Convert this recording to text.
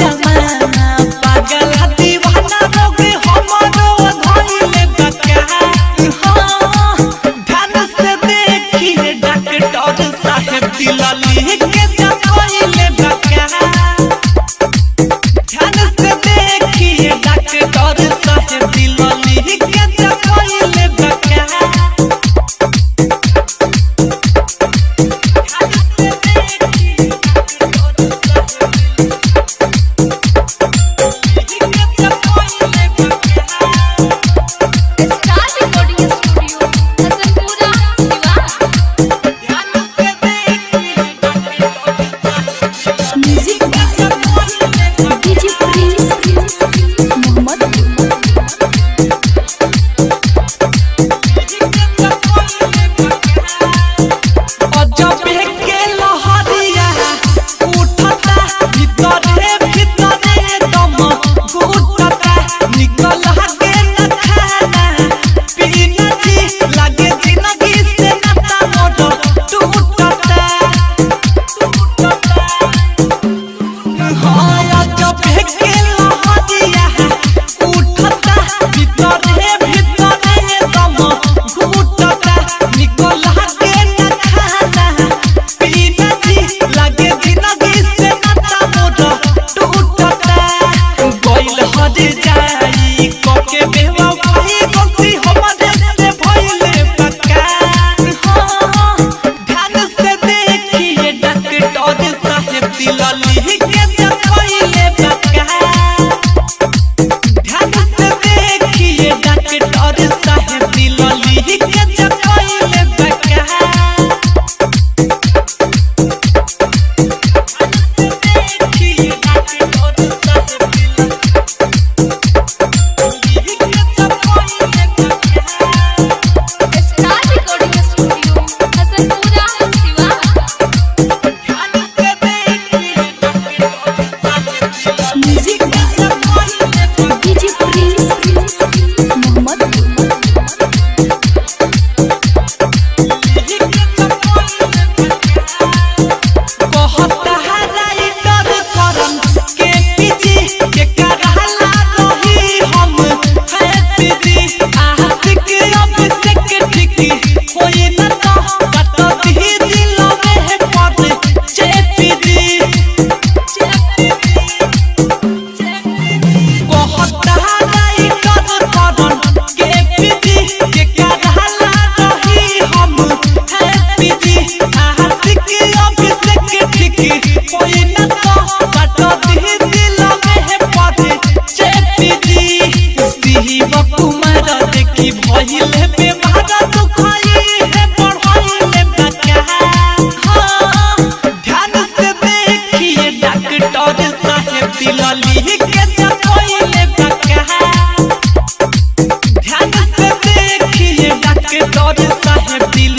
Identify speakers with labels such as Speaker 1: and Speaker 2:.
Speaker 1: जमाना पागल दीवाना रोग हमरो धइले बका ध्यान से देखिए डॉक्टर साहब दिल लिख के जमाइले बका ध्यान से देखिए डॉक्टर साहब दिल लिख के जमाइले बका भइले बेमारा दुखाई है बढ़ाइले बका ध्यान से देखिए डॉक्टर साहब दिल लिख के जमाइले बका ध्यान से देखिए डॉक्टर साहब दिल